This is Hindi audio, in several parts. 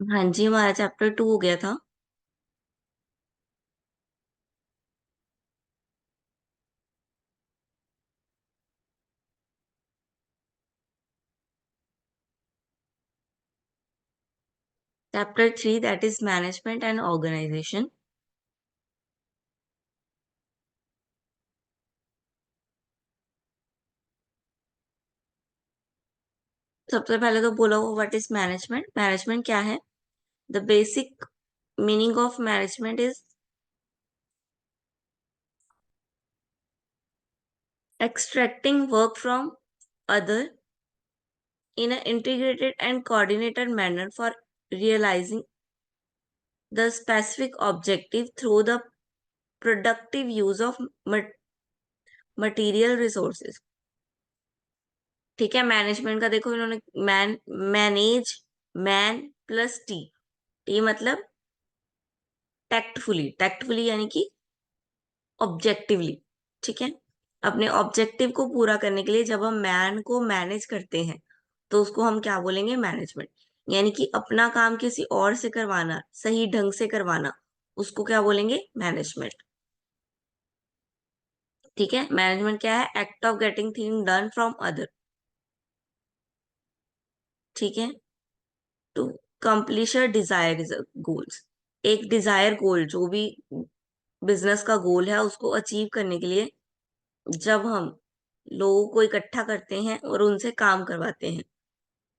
हाँ जी, हमारा चैप्टर 2 हो गया था। Chapter 3 that is management and organisation. सबसे पहले तो बोला वो व्हाट इज मैनेजमेंट। मैनेजमेंट क्या है? The basic meaning of management is extracting work from other in an integrated and coordinated manner for realizing the specific objective through the productive use of material resources। ठीक है, मैनेजमेंट का देखो इन्होंने manage, man plus T. T मतलब टैक्टफुली यानी कि ऑब्जेक्टिवली। ठीक है, अपने ऑब्जेक्टिव को पूरा करने के लिए जब हम मैन को मैनेज करते हैं तो उसको हम क्या बोलेंगे? मैनेजमेंट। यानी कि अपना काम किसी और से करवाना, सही ढंग से करवाना, उसको क्या बोलेंगे? मैनेजमेंट। ठीक है, मैनेजमेंट क्या है? Act of getting thing done from other. ठीक है, टू कंप्लीश डिजायर गोल्स। एक डिजायर गोल, जो भी बिजनेस का गोल है, उसको अचीव करने के लिए जब हम लोगों को इकट्ठा करते हैं और उनसे काम करवाते हैं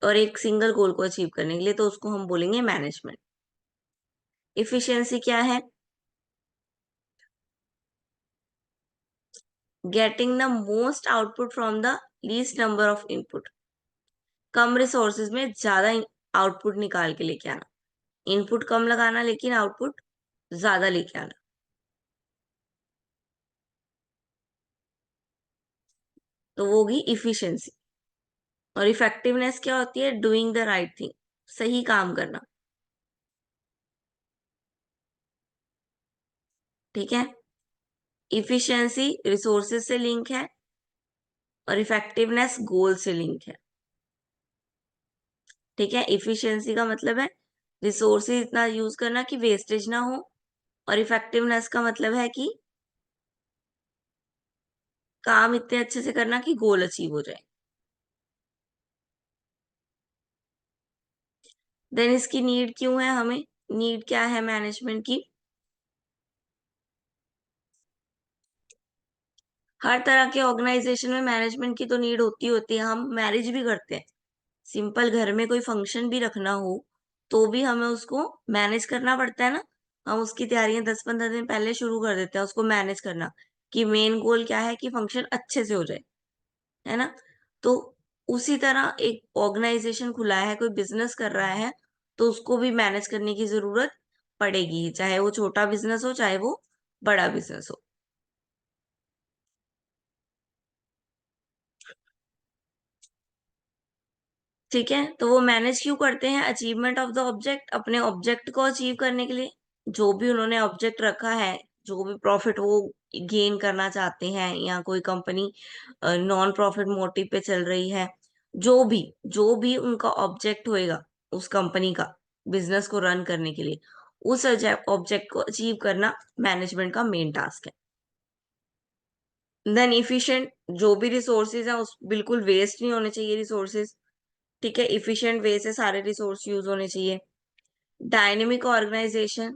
और एक सिंगल गोल को अचीव करने के लिए, तो उसको हम बोलेंगे मैनेजमेंट। इफिशियंसी क्या है? Getting the most output from the least number of input. Come resources में ज्यादा आउटपुट निकाल के लेके आना। इनपुट कम लगाना लेकिन आउटपुट ज्यादा लेके आना, तो वो होगी इफिशियंसी। और इफेक्टिवनेस क्या होती है? डूइंग द राइट थिंग, सही काम करना। ठीक है, इफिशियंसी रिसोर्सेज से लिंक है और इफेक्टिवनेस गोल से लिंक है। ठीक है, इफिशियंसी का मतलब है रिसोर्सेज इतना यूज करना कि वेस्टेज ना हो, और इफेक्टिवनेस का मतलब है कि काम इतने अच्छे से करना कि गोल अचीव हो जाए। देन इसकी नीड क्यों है हमें? नीड क्या है मैनेजमेंट की? हर तरह के ऑर्गेनाइजेशन में मैनेजमेंट की तो नीड होती है। हम मैरिज भी करते हैं, सिंपल घर में कोई फंक्शन भी रखना हो तो भी हमें उसको मैनेज करना पड़ता है ना। हम उसकी तैयारियां 10-15 दिन पहले शुरू कर देते हैं उसको मैनेज करना, कि मेन गोल क्या है? कि फंक्शन अच्छे से हो जाए, है ना। तो उसी तरह एक ऑर्गेनाइजेशन खुला है, कोई बिजनेस कर रहा है, तो उसको भी मैनेज करने की जरूरत पड़ेगी, चाहे वो छोटा बिजनेस हो चाहे वो बड़ा बिजनेस हो। ठीक है, तो वो मैनेज क्यों करते हैं? अचीवमेंट ऑफ द ऑब्जेक्ट, अपने ऑब्जेक्ट को अचीव करने के लिए। जो भी उन्होंने ऑब्जेक्ट रखा है, जो भी प्रॉफिट वो गेन करना चाहते हैं, या कोई कंपनी नॉन प्रॉफिट मोटिव पे चल रही है, जो भी उनका ऑब्जेक्ट होएगा उस कंपनी का, बिजनेस को रन करने के लिए, उस ऑब्जेक्ट को अचीव करना मैनेजमेंट का मेन टास्क है। देन इफिशिएंट, जो भी रिसोर्सेज है उस बिल्कुल वेस्ट नहीं होने चाहिए रिसोर्सेज। ठीक है, इफिशिएंट वे से सारे रिसोर्स यूज होने चाहिए। Dynamic organisation.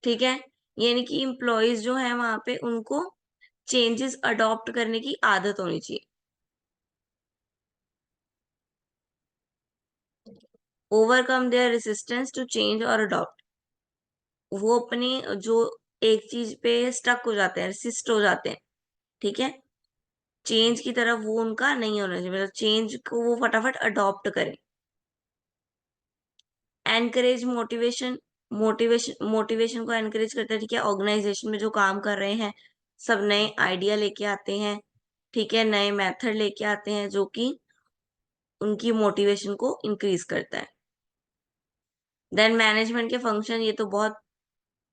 ठीक है, यानी कि इम्प्लॉयज जो है वहां पे उनको चेंजेस अडॉप्ट करने की आदत होनी चाहिए। Overcome their resistance to change और अडॉप्ट। वो अपनी जो एक चीज पे स्टक हो जाते हैं, रेसिस्ट हो जाते हैं। ठीक है, चेंज की तरफ वो उनका नहीं होना चाहिए, मतलब चेंज को वो फटाफट अडॉप्ट करें। Encourage motivation. मोटिवेशन को एनकरेज करता है। ठीक है, ऑर्गेनाइजेशन में जो काम कर रहे हैं सब नए आइडिया लेके आते हैं, ठीक है, नए मेथड लेके आते हैं जो कि उनकी मोटिवेशन को इंक्रीज करता है। देन मैनेजमेंट के फंक्शन, ये तो बहुत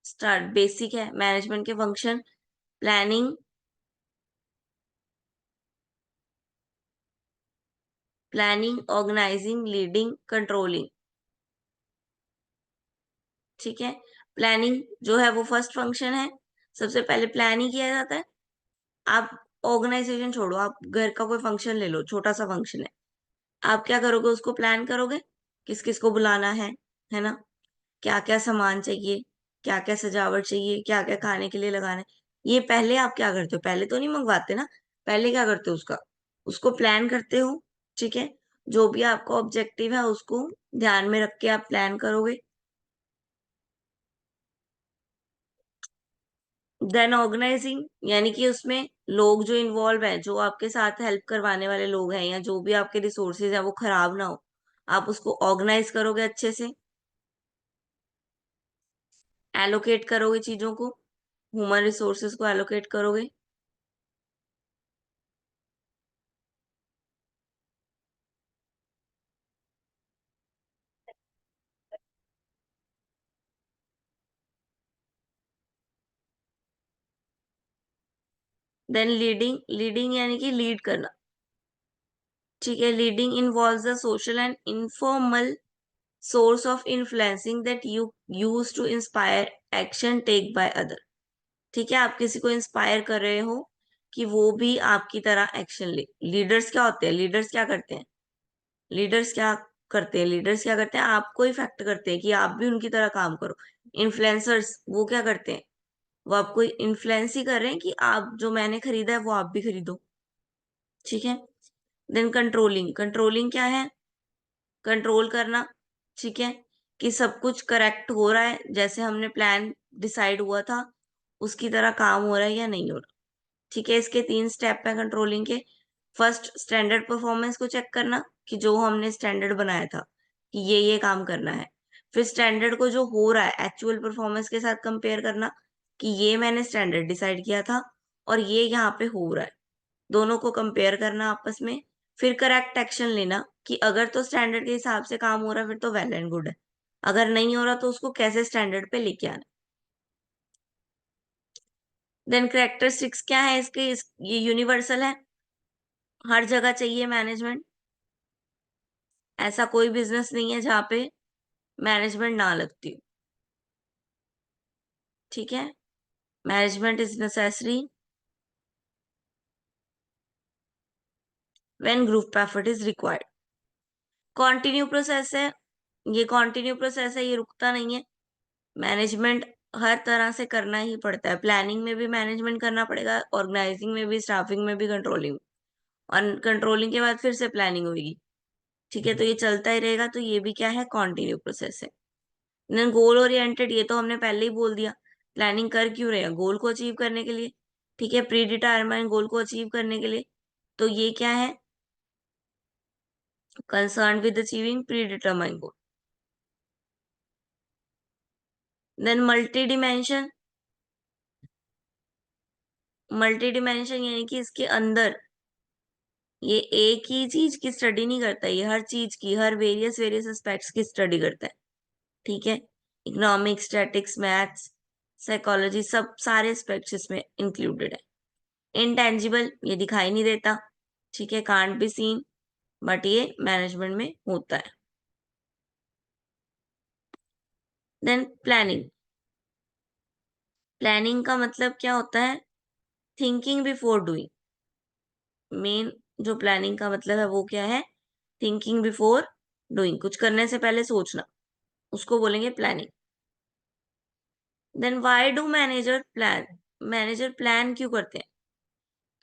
स्टार्ट बेसिक है। मैनेजमेंट के function: planning, organising, leading, controlling. ठीक है। प्लानिंग जो है वो फर्स्ट फंक्शन है, सबसे पहले प्लान ही किया जाता है। आप ऑर्गेनाइजेशन छोड़ो, आप घर का कोई फंक्शन ले लो, छोटा सा फंक्शन है, आप क्या करोगे, उसको प्लान करोगे, किस किस को बुलाना है ना, क्या क्या सामान चाहिए, क्या क्या सजावट चाहिए, क्या क्या खाने के लिए लगाना है, ये पहले आप क्या करते हो, पहले तो नहीं मंगवाते ना, पहले क्या करते हो, उसका उसको प्लान करते हो। ठीक है। जो भी आपका ऑब्जेक्टिव है उसको ध्यान में रख के आप प्लान करोगे। देन ऑर्गेनाइजिंग, यानी कि उसमें लोग जो इन्वॉल्व हैं, जो आपके साथ हेल्प करवाने वाले लोग हैं, या जो भी आपके रिसोर्सेज हैं वो खराब ना हो, आप उसको ऑर्गेनाइज करोगे अच्छे से, एलोकेट करोगे चीजों को, ह्यूमन रिसोर्सेज को एलोकेट करोगे। देन लीडिंग, लीडिंग यानी कि लीड करना। ठीक है। Leading involves the social and informal source of influencing that you use to inspire action take by other. ठीक है। आप किसी को इंस्पायर कर रहे हो कि वो भी आपकी तरह एक्शन ले। लीडर्स क्या होते हैं, लीडर्स क्या करते हैं, लीडर्स क्या करते हैं, लीडर्स क्या करते हैं, आपको इफेक्ट करते हैं कि आप भी उनकी तरह काम करो। इन्फ्लुएंसर्स वो क्या करते हैं, वो आपको इन्फ्लुएंस ही कर रहे हैं कि आप जो मैंने खरीदा है वो आप भी खरीदो। ठीक है। देन कंट्रोलिंग, कंट्रोलिंग क्या है, कंट्रोल करना। ठीक है। कि सब कुछ करेक्ट हो रहा है, जैसे हमने प्लान डिसाइड हुआ था उसकी तरह काम हो रहा है या नहीं हो रहा। ठीक है। इसके 3 स्टेप है कंट्रोलिंग के। फर्स्ट, स्टैंडर्ड परफॉर्मेंस को चेक करना कि जो हमने स्टैंडर्ड बनाया था कि ये काम करना है। फिर स्टैंडर्ड को जो हो रहा है एक्चुअल परफॉर्मेंस के साथ कंपेयर करना कि ये मैंने स्टैंडर्ड डिसाइड किया था और ये यहाँ पे हो रहा है, दोनों को कंपेयर करना आपस में। फिर करेक्ट एक्शन लेना कि अगर तो स्टैंडर्ड के हिसाब से काम हो रहा है फिर तो वेल एंड गुड है, अगर नहीं हो रहा तो उसको कैसे स्टैंडर्ड पे लेके आना। देन करेक्टरिस्टिक्स क्या है इसके, ये यूनिवर्सल है, हर जगह चाहिए मैनेजमेंट। ऐसा कोई बिजनेस नहीं है जहाँ पे मैनेजमेंट ना लगती हो। ठीक है। Management is necessary when group effort is required. Continue process है, ये कॉन्टिन्यू प्रोसेस है, ये रुकता नहीं है। मैनेजमेंट हर तरह से करना ही पड़ता है, प्लानिंग में भी मैनेजमेंट करना पड़ेगा, ऑर्गेनाइजिंग में भी, स्टाफिंग में भी, कंट्रोलिंग, और कंट्रोलिंग के बाद फिर से प्लानिंग होगी। ठीक है। तो ये चलता ही रहेगा, तो ये भी क्या है, कॉन्टिन्यू प्रोसेस है। देन गोल ओरिएंटेड, ये तो हमने पहले ही बोल दिया, प्लानिंग कर क्यों रहे हैं, गोल को अचीव करने के लिए। ठीक है। प्री डिटरमाइन गोल को अचीव करने के लिए, तो ये क्या है, concern with achieving predetermine goal. Then multi dimension, multi dimension यानी कि इसके अंदर ये एक ही चीज की स्टडी नहीं करता, ये हर चीज की, हर वेरियस वेरियस एस्पेक्ट्स की स्टडी करता है। ठीक है। इकोनॉमिक्स, स्टैटिक्स, मैथ्स, साइकोलॉजी, सब सारे एस्पेक्ट्स इसमें इंक्लूडेड है। इनटेंजिबल, ये दिखाई नहीं देता। ठीक है। कांट बी सीन, बट ये मैनेजमेंट में होता है। देन प्लानिंग, प्लानिंग का मतलब क्या होता है, थिंकिंग बिफोर डूइंग। मेन जो प्लानिंग का मतलब है वो क्या है, थिंकिंग बिफोर डूइंग, कुछ करने से पहले सोचना, उसको बोलेंगे planning. Then why do manager plan, manager plan क्यों करते हैं,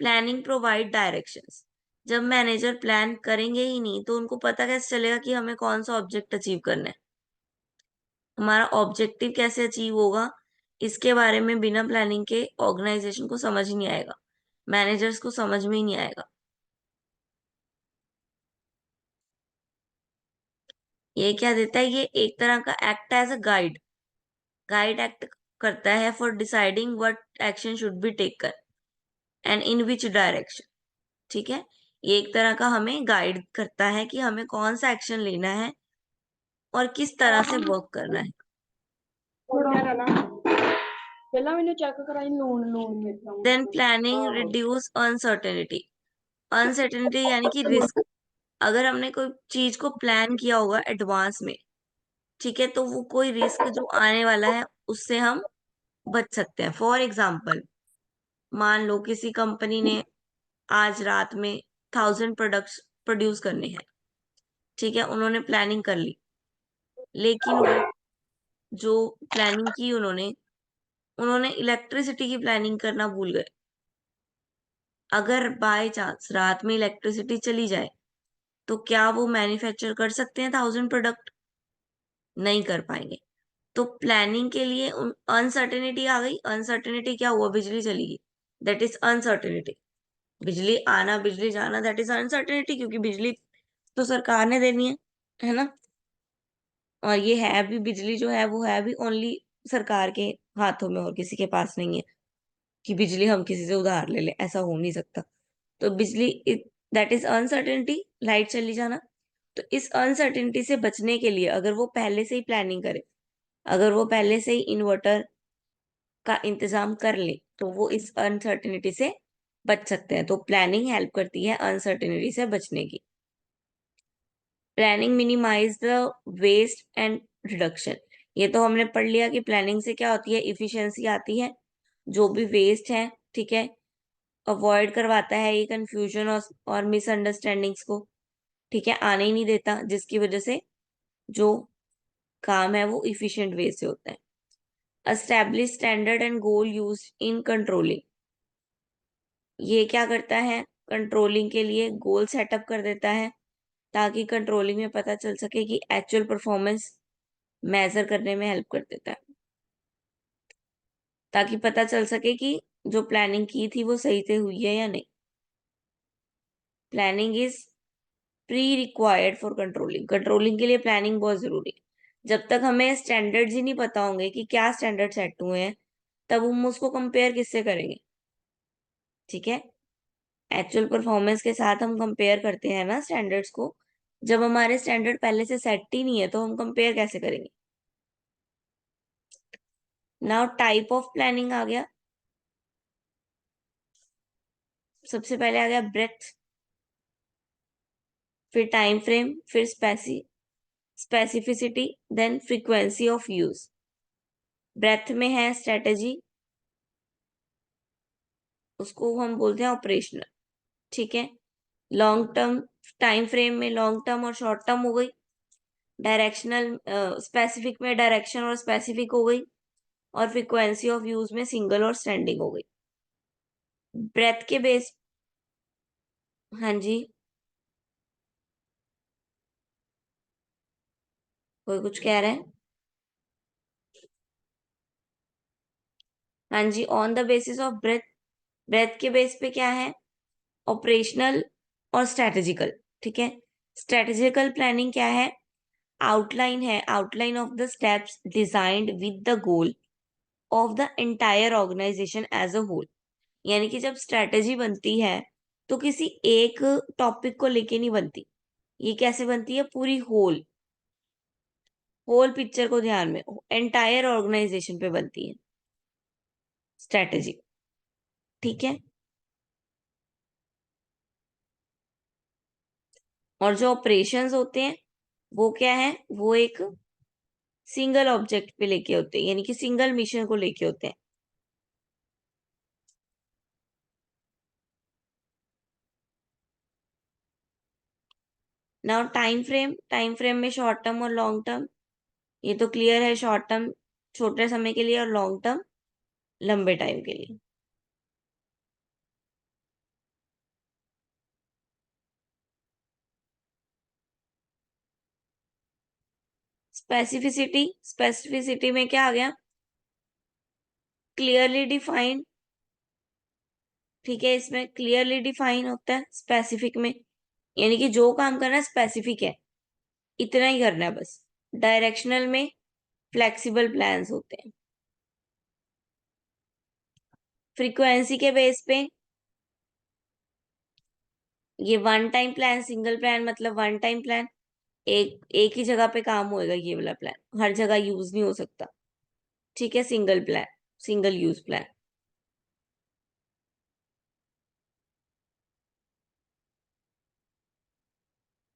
प्लानिंग प्रोवाइड डायरेक्शंस। जब मैनेजर प्लान करेंगे ही नहीं तो उनको पता कैसे चलेगा कि हमें कौन सा ऑब्जेक्ट अचीव करना है, हमारा ऑब्जेक्टिव कैसे अचीव होगा, इसके बारे में बिना प्लानिंग के ऑर्गेनाइजेशन को समझ ही नहीं आएगा, मैनेजर्स को समझ में ही नहीं आएगा। ये क्या देता है, ये एक तरह का act as a guide, guide act करता है for deciding what action should be taken and in which direction. ठीक है। ये एक तरह का हमें गाइड करता है कि हमें कौन सा एक्शन लेना है और किस तरह से वर्क करना है। ਪਹਿਲਾਂ ਮੈਨੂੰ ਚੈੱਕ ਕਰਾਈ ਲੋਨ ਲੋਨ ਮੇਰਾ then planning reduce uncertainty, uncertainty यानी कि रिस्क। अगर हमने कोई चीज को प्लान किया होगा एडवांस में ठीक है, तो वो कोई रिस्क जो आने वाला है उससे हम बच सकते हैं। फॉर एग्जाम्पल, मान लो किसी कंपनी ने आज रात में 1000 प्रोडक्ट्स प्रोड्यूस करने हैं। ठीक है, उन्होंने प्लानिंग कर ली, लेकिन वो जो प्लानिंग की उन्होंने उन्होंने इलेक्ट्रिसिटी की प्लानिंग करना भूल गए। अगर बाय चांस रात में इलेक्ट्रिसिटी चली जाए तो क्या वो मैन्युफैक्चर कर सकते हैं 1000 प्रोडक्ट? नहीं कर पाएंगे। तो प्लानिंग के लिए अनसर्टेनिटी आ गई। अनसर्टेनिटी क्या हुआ? बिजली चली गई। That is uncertainty. बिजली आना बिजली जाना, दैट इज अनसर्टेनिटी, क्योंकि बिजली तो सरकार ने देनी है ना। और ये है भी, बिजली जो है वो है भी ओनली सरकार के हाथों में, और किसी के पास नहीं है कि बिजली हम किसी से उधार ले लें। ऐसा हो नहीं सकता। तो बिजली, दैट इज अनसर्टेनिटी, लाइट चली जाना। तो इस अनसर्टेनिटी से बचने के लिए अगर वो पहले से ही प्लानिंग करे, अगर वो पहले से ही इन्वर्टर का इंतजाम कर ले, तो वो इस अनसर्टेनिटी से बच सकते हैं। तो प्लानिंग हेल्प करती है अनसर्टेनिटी से बचने की। Planning minimise the waste and reduction. ये तो हमने पढ़ लिया कि प्लानिंग से क्या होती है, इफिशियंसी आती है। जो भी वेस्ट है, ठीक है, अवॉइड करवाता है ये कंफ्यूजन और मिसअंडरस्टैंडिंग्स को। ठीक है, आने ही नहीं देता, जिसकी वजह से जो काम है वो इफिशिएंट वे से होता है। Establish standard and goal use in controlling. ये क्या करता है? कंट्रोलिंग के लिए गोल सेटअप कर देता है, ताकि कंट्रोलिंग में पता चल सके कि एक्चुअल परफॉर्मेंस मेजर करने में हेल्प कर देता है, ताकि पता चल सके कि जो प्लानिंग की थी वो सही से हुई है या नहीं। Planning is pre required for controlling. Controlling के लिए प्लानिंग बहुत जरूरी है। जब तक हमें स्टैंडर्ड्स ही नहीं पता होंगे कि क्या स्टैंडर्ड सेट हुए हैं, तब हम उसको कंपेयर किससे करेंगे? ठीक है, एक्चुअल परफॉर्मेंस के साथ हम कंपेयर करते हैं ना स्टैंडर्ड्स को। जब हमारे स्टैंडर्ड पहले से सेट ही नहीं है तो हम कंपेयर कैसे करेंगे? नाउ टाइप ऑफ प्लानिंग आ गया। सबसे पहले आ गया ब्रेथ, फिर टाइम फ्रेम, फिर specificity, then frequency of use. Breadth में है स्ट्रेटेजी, उसको हम बोलते हैं ऑपरेशनल। ठीक है, लॉन्ग टर्म, टाइम फ्रेम में लॉन्ग टर्म और शॉर्ट टर्म हो गई। डायरेक्शनल, स्पेसिफिक में डायरेक्शन और स्पेसिफिक हो गई। और फ्रीक्वेंसी ऑफ यूज में सिंगल और स्टैंडिंग हो गई। ब्रेथ के बेस, हाँ जी, कोई कुछ कह रहे हैं? हाँ जी, on the basis of breath. Breath के बेस पे क्या है? ऑपरेशनल और स्ट्रेटेजिकल। ठीक है, स्ट्रेटेजिकल प्लानिंग क्या है? आउटलाइन है, outline of the steps designed with the goal of the entire organisation as a whole. यानी कि जब स्ट्रेटेजी बनती है तो किसी एक टॉपिक को लेके नहीं बनती। ये कैसे बनती है? पूरी होल होल पिक्चर को ध्यान में, एंटायर ऑर्गेनाइजेशन पे बनती है स्ट्रेटेजी। ठीक है, और जो ऑपरेशंस होते हैं वो क्या है? वो एक सिंगल ऑब्जेक्ट पे लेके होते हैं, यानी कि सिंगल मिशन को लेके होते हैं। नाउ टाइम फ्रेम में शॉर्ट टर्म और लॉन्ग टर्म। ये तो क्लियर है, शॉर्ट टर्म छोटे समय के लिए और लॉन्ग टर्म लंबे टाइम के लिए। स्पेसिफिसिटी, स्पेसिफिसिटी में क्या आ गया? Clearly defined. ठीक है, इसमें क्लियरली डिफाइन होता है स्पेसिफिक में, यानी कि जो काम करना है स्पेसिफिक है, इतना ही करना है बस। डायरेक्शनल में फ्लेक्सिबल प्लान्स होते हैं। फ्रीक्वेंसी के बेस पे ये one time plan, single plan, मतलब वन टाइम प्लान, एक एक ही जगह पे काम होएगा ये वाला प्लान, हर जगह यूज नहीं हो सकता। ठीक है, single plan, single use plan.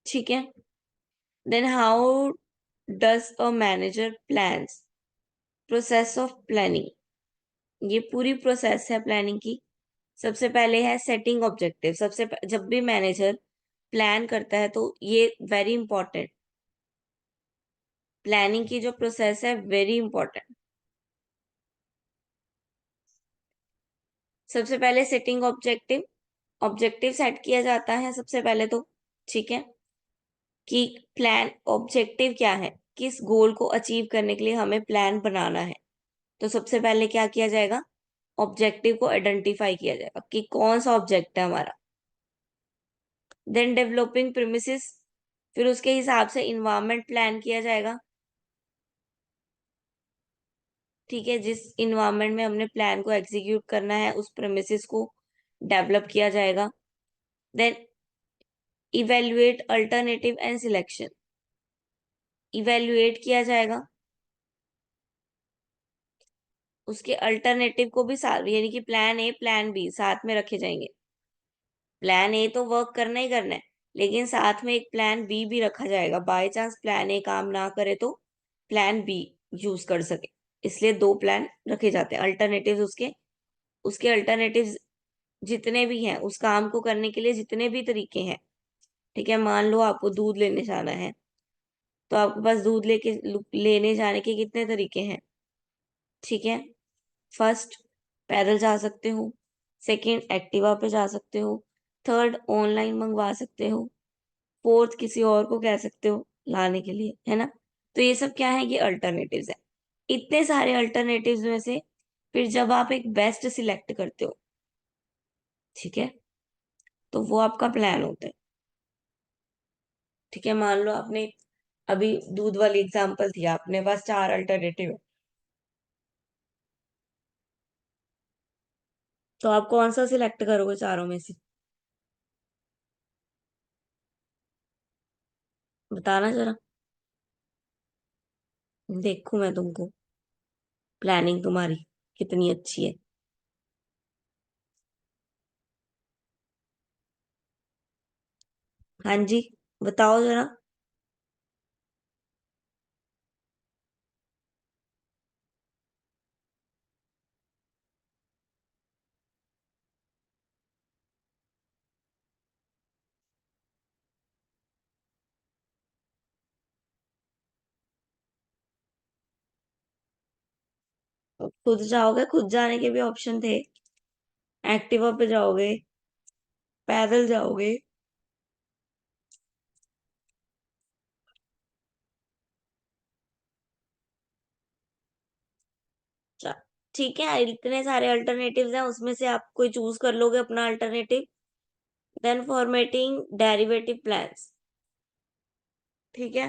ठीक है, then how does a manager plans, process of planning. ये पूरी प्रोसेस है प्लानिंग की। सबसे पहले है सेटिंग ऑब्जेक्टिव। जब भी मैनेजर प्लान करता है तो ये वेरी इंपॉर्टेंट, प्लानिंग की जो प्रोसेस है वेरी इंपॉर्टेंट। सबसे पहले सेटिंग ऑब्जेक्टिव, ऑब्जेक्टिव सेट किया जाता है सबसे पहले तो, ठीक है, कि प्लान ऑब्जेक्टिव क्या है, किस गोल को अचीव करने के लिए हमें प्लान बनाना है। तो सबसे पहले क्या किया जाएगा, ऑब्जेक्टिव को आइडेंटिफाई किया जाएगा कि कौन सा ऑब्जेक्ट है हमारा। देन डेवलपिंग प्रीमिसेस, फिर उसके हिसाब से इन्वायरमेंट प्लान किया जाएगा, ठीक है, जिस इन्वायरमेंट में हमने प्लान को एग्जीक्यूट करना है उस प्रीमिसेस को डेवलप किया जाएगा। Then evaluate alternative and selection, evaluate किया जाएगा, उसके अल्टरनेटिव को भी साथ, यानी कि प्लान ए प्लान बी साथ में रखे जाएंगे। प्लान ए तो वर्क करना ही करना है, लेकिन साथ में एक प्लान बी भी रखा जाएगा, बाय चांस प्लान ए काम ना करे तो प्लान बी यूज कर सके, इसलिए दो प्लान रखे जाते हैं। अल्टरनेटिव्स उसके उसके अल्टरनेटिव्स जितने भी हैं, उस काम को करने के लिए जितने भी तरीके हैं, ठीक है। मान लो आपको दूध लेने जाना है, तो आपके पास दूध लेने जाने के कितने तरीके हैं, ठीक है। फर्स्ट, पैदल जा सकते हो। सेकंड, एक्टिवा पे जा सकते हो। थर्ड, ऑनलाइन मंगवा सकते हो। फोर्थ, किसी और को कह सकते हो लाने के लिए, है ना। तो ये सब क्या है, ये अल्टरनेटिव्स है। इतने सारे अल्टरनेटिव्स में से फिर जब आप एक बेस्ट सिलेक्ट करते हो, ठीक है, तो वो आपका प्लान होता है, ठीक है। मान लो आपने अभी दूध वाली एग्जांपल थी, आपने पास चार अल्टरनेटिव है, तो आप कौन सा सिलेक्ट करोगे चारों में से, बताना जरा, देखूं मैं तुमको प्लानिंग तुम्हारी कितनी अच्छी है। हाँ जी, बताओ जरा। खुद जाओगे, खुद जाने के भी ऑप्शन थे, एक्टिवा पे जाओगे, पैदल जाओगे। चा- ठीक है, इतने सारे अल्टरनेटिव्स हैं, उसमें से आप कोई चूज कर लोगे अपना alternative. Then formatting derivative plans, ठीक है,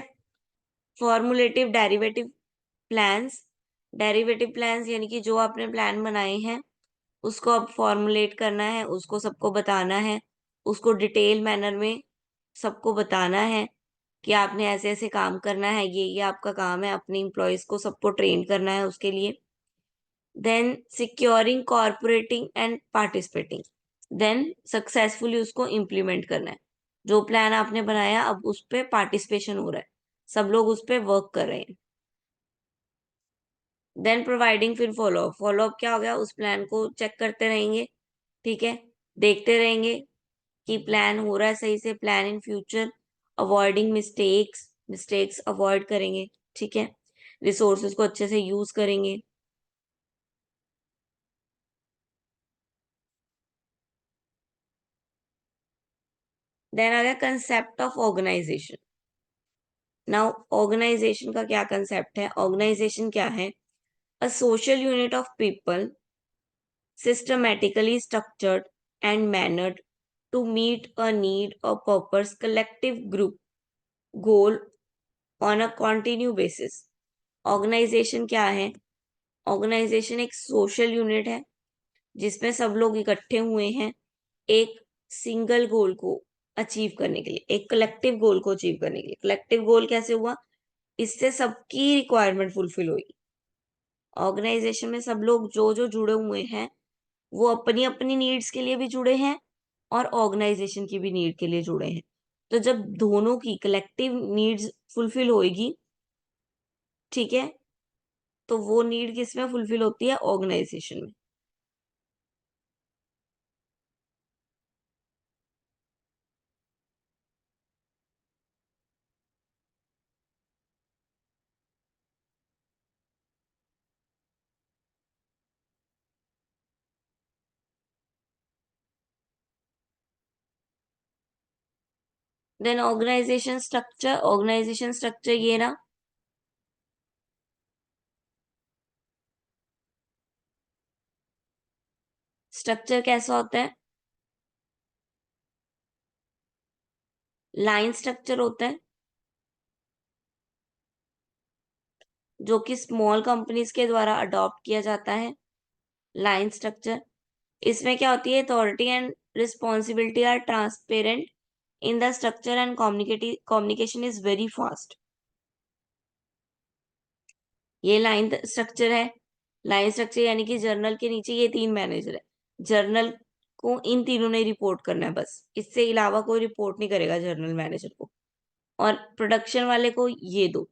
formulative derivative plans. Derivative plans यानी कि जो आपने प्लान बनाए हैं उसको अब फॉर्मुलेट करना है, उसको सबको बताना है, उसको डिटेल मैनर में सबको बताना है कि आपने ऐसे ऐसे काम करना है, ये आपका काम है, अपने इम्प्लॉयज को सबको ट्रेन करना है उसके लिए। Then securing cooperating and participating, then successfully उसको इम्प्लीमेंट करना है। जो प्लान आपने बनाया अब उस पे पार्टिसिपेशन हो रहा है, सब लोग उस पे वर्क कर रहे हैं। देन प्रोवाइडिंग, फिर फॉलोअप। फॉलोअप क्या हो गया, उस प्लान को चेक करते रहेंगे, ठीक है, देखते रहेंगे कि प्लान हो रहा है सही से। Plan in future, avoiding mistakes, mistakes avoid करेंगे, ठीक है। रिसोर्सेज को अच्छे से यूज करेंगे। देन आ गया concept of organisation. Now organisation का क्या कंसेप्ट है, ऑर्गेनाइजेशन क्या है, a social unit of people systematically structured and mannered to meet a need or purpose collective group goal on a continue basis। Organisation क्या है, ऑर्गेनाइजेशन एक सोशल यूनिट है जिसमें सब लोग इकट्ठे हुए हैं एक सिंगल गोल को अचीव करने के लिए, एक कलेक्टिव गोल को अचीव करने के लिए। कलेक्टिव गोल कैसे हुआ, इससे सबकी रिक्वायरमेंट फुलफिल हुई। ऑर्गेनाइजेशन में सब लोग जो जो जुड़े हुए हैं वो अपनी अपनी नीड्स के लिए भी जुड़े हैं और ऑर्गेनाइजेशन की भी नीड के लिए जुड़े हैं। तो जब दोनों की कलेक्टिव नीड्स फुलफिल होएगी ठीक है, तो वो नीड किस में फुलफिल होती है? ऑर्गेनाइजेशन में। देन ऑर्गेनाइजेशन स्ट्रक्चर ये ना, स्ट्रक्चर कैसा होता है? लाइन स्ट्रक्चर होता है, जो कि स्मॉल कंपनीज के द्वारा अडॉप्ट किया जाता है। लाइन स्ट्रक्चर, इसमें क्या होती है? Authority and responsibility are transparent in the structure and communication is very fast. ये लाइन स्ट्रक्चर है। लाइन स्ट्रक्चर यानी कि जर्नल के नीचे ये 3 मैनेजर है। जर्नल को इन तीनों ने रिपोर्ट करना है बस, इससे अलावा कोई रिपोर्ट नहीं करेगा जर्नल मैनेजर को। और प्रोडक्शन वाले को ये दो,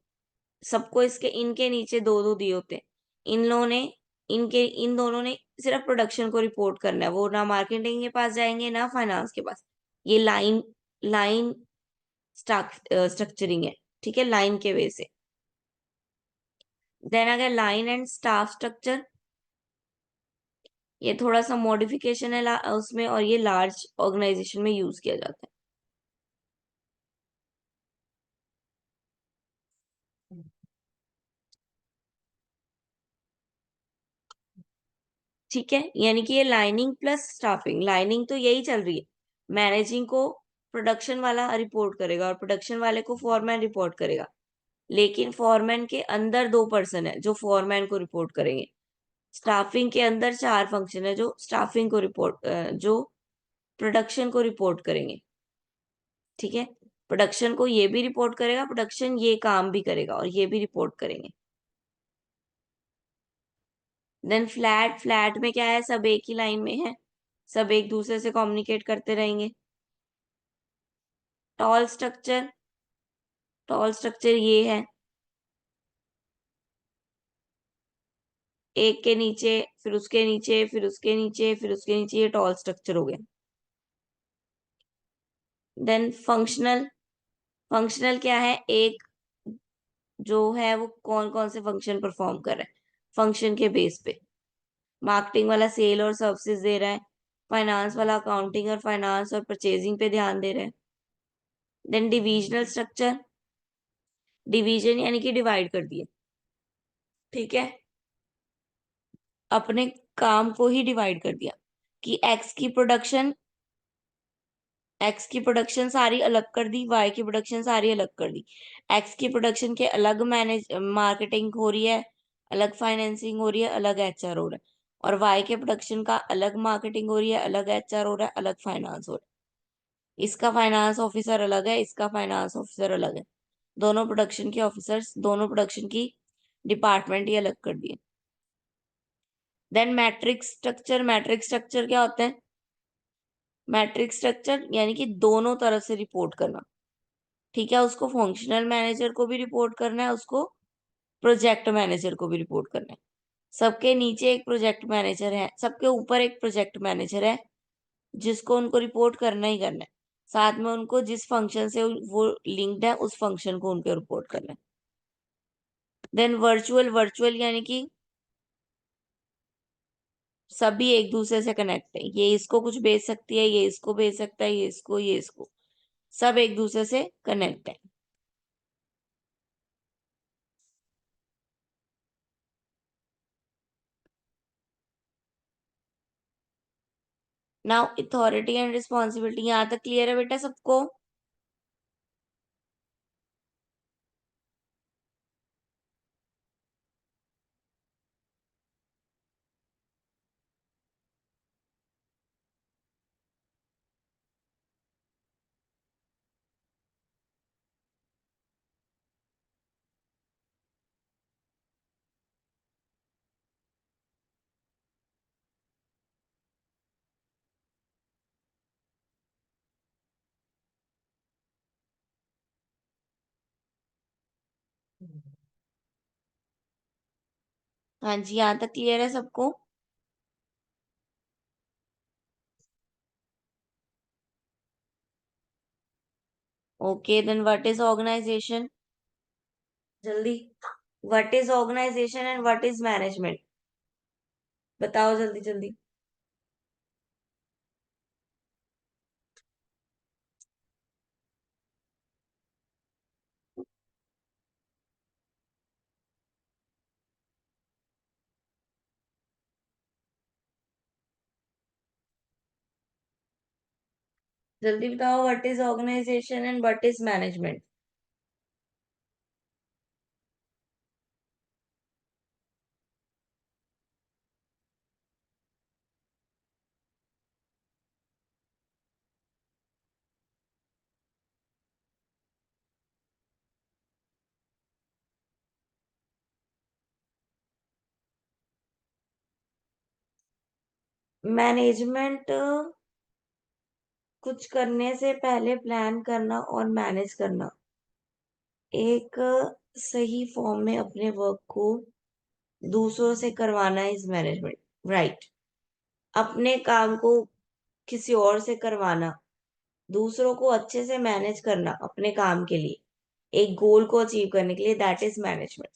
सबको इसके इनके नीचे 2-2 दिए होते हैं। इन लोगों ने इन दोनों ने सिर्फ प्रोडक्शन को रिपोर्ट करना है, वो ना मार्केटिंग के पास जाएंगे ना फाइनेंस के पास। ये लाइन लाइन स्ट्रक्चरिंग है, ठीक है, लाइन के वे से। देन अगर लाइन एंड स्टाफ स्ट्रक्चर, ये थोड़ा सा मॉडिफिकेशन है उसमें, और ये लार्ज ऑर्गेनाइजेशन में यूज किया जाता है। ठीक है, यानी कि ये लाइनिंग प्लस स्टाफिंग। लाइनिंग तो यही चल रही है, मैनेजिंग को प्रोडक्शन वाला रिपोर्ट करेगा और प्रोडक्शन वाले को फॉरमैन रिपोर्ट करेगा। लेकिन फॉरमैन के अंदर 2 पर्सन है जो फॉरमैन को रिपोर्ट करेंगे। स्टाफिंग के अंदर 4 फंक्शन है जो स्टाफिंग को जो प्रोडक्शन को रिपोर्ट करेंगे। ठीक है, प्रोडक्शन को ये भी रिपोर्ट करेगा, प्रोडक्शन ये काम भी करेगा और ये भी रिपोर्ट करेंगे। देन फ्लैट में क्या है? सब एक ही लाइन में है, सब एक दूसरे से कम्युनिकेट करते रहेंगे। टॉल स्ट्रक्चर, टॉल स्ट्रक्चर ये है, एक के नीचे, फिर उसके नीचे, फिर उसके नीचे, फिर उसके नीचे, ये टॉल स्ट्रक्चर हो गया। देन फंक्शनल, फंक्शनल क्या है? एक जो है वो कौन कौन से फंक्शन परफॉर्म कर रहा है, फंक्शन के बेस पे। मार्केटिंग वाला सेल और सर्विसेज दे रहा है, फाइनेंस वाला अकाउंटिंग और फाइनेंस और परचेजिंग पे ध्यान दे रहा है। देन डिविजनल स्ट्रक्चर, डिवीजन यानी कि डिवाइड कर दिया, ठीक है, अपने काम को ही डिवाइड कर दिया कि एक्स की प्रोडक्शन सारी अलग कर दी, वाई की प्रोडक्शन सारी अलग कर दी। एक्स की प्रोडक्शन के अलग मैनेज मार्केटिंग हो रही है, अलग फाइनेंसिंग हो रही है, अलग एचआर हो रहा है। और वाई के प्रोडक्शन का अलग मार्केटिंग हो रही है, अलग एचआर हो रहा है, अलग फाइनेंस हो रहा है। इसका फाइनेंस ऑफिसर अलग है, इसका फाइनेंस ऑफिसर अलग है। दोनों प्रोडक्शन के ऑफिसर्स, दोनों प्रोडक्शन की डिपार्टमेंट ही अलग कर दिए। Then matrix structure, matrix structure क्या होता है? मैट्रिक्स स्ट्रक्चर यानी कि दोनों तरफ से रिपोर्ट करना, ठीक है, उसको फंक्शनल मैनेजर को भी रिपोर्ट करना है, उसको प्रोजेक्ट मैनेजर को भी रिपोर्ट करना है। सबके नीचे एक प्रोजेक्ट मैनेजर है, सबके ऊपर एक प्रोजेक्ट मैनेजर है, जिसको उनको रिपोर्ट करना ही करना है। साथ में उनको जिस फंक्शन से वो लिंक्ड है उस फंक्शन को उनको रिपोर्ट करना है। देन वर्चुअल, वर्चुअल यानी कि सभी एक दूसरे से कनेक्ट है, ये इसको कुछ भेज सकती है, ये इसको भेज सकता है, ये इसको, सब एक दूसरे से कनेक्ट है। नाउ अथॉरिटी एंड रिस्पॉन्सिबिलिटी, यहां तक क्लियर है बेटा सबको? हाँ जी, यहाँ तक क्लियर है सबको? Okay, then what is organisation? जल्दी, what is organisation and what is management? बताओ जल्दी जल्दी। जल्दी बताओ, what is organisation and what is management? Management कुछ करने से पहले प्लान करना और मैनेज करना, एक सही फॉर्म में अपने वर्क को दूसरों से करवाना इज मैनेजमेंट, राइट। अपने काम को किसी और से करवाना, दूसरों को अच्छे से मैनेज करना अपने काम के लिए, एक गोल को अचीव करने के लिए, that is management.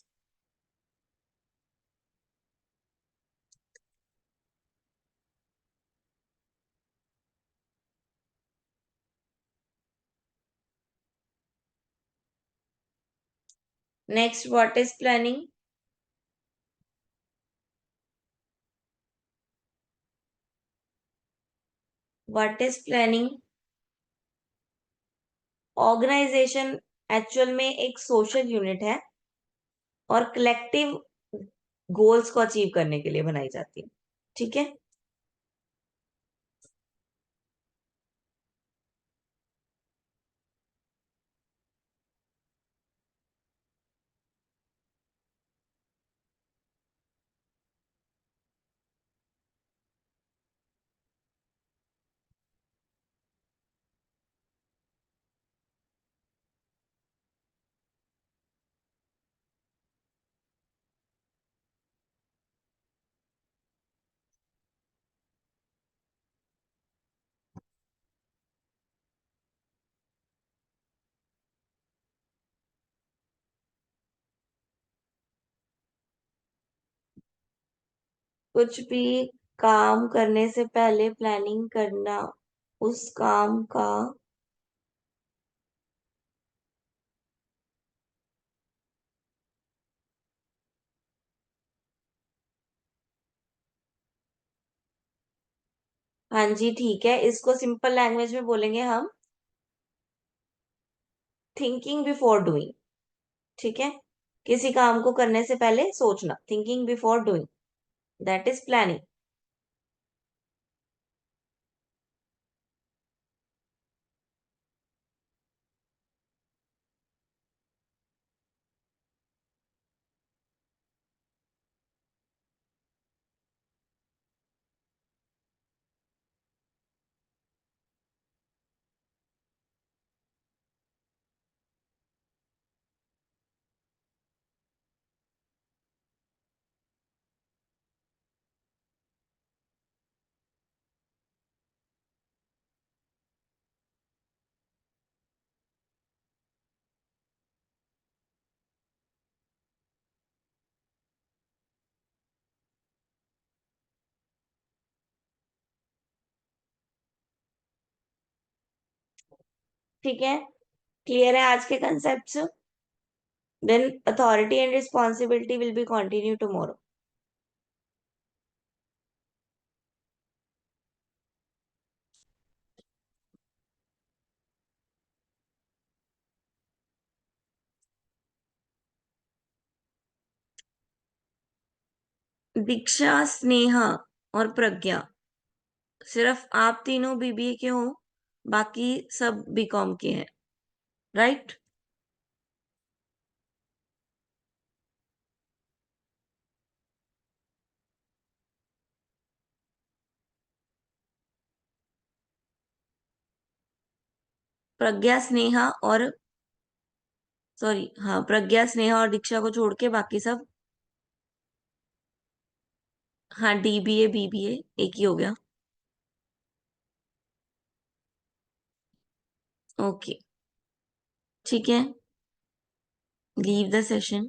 Next, what is planning? What is planning? Organisation actual में एक सोशल यूनिट है और कलेक्टिव गोल्स को अचीव करने के लिए बनाई जाती है, ठीक है। कुछ भी काम करने से पहले प्लानिंग करना, उस काम का। हाँ जी, ठीक है, इसको सिंपल लैंग्वेज में बोलेंगे हम, थिंकिंग बिफोर डूइंग, ठीक है। किसी काम को करने से पहले सोचना, thinking before doing, that is planning. ठीक है, क्लियर है आज के concept? Then authority and responsibility will be continue tomorrow. Diksha, Sneha और प्रज्ञा, सिर्फ आप तीनों बीबीए के हो, बाकी सब बीकॉम के हैं, राइट। प्रज्ञा, स्नेहा और, सॉरी, हाँ, प्रज्ञा, स्नेहा और दीक्षा को छोड़ के बाकी सब। हाँ, डीबीए बीबीए एक ही हो गया। ओके, ठीक है, लीव द सेशन।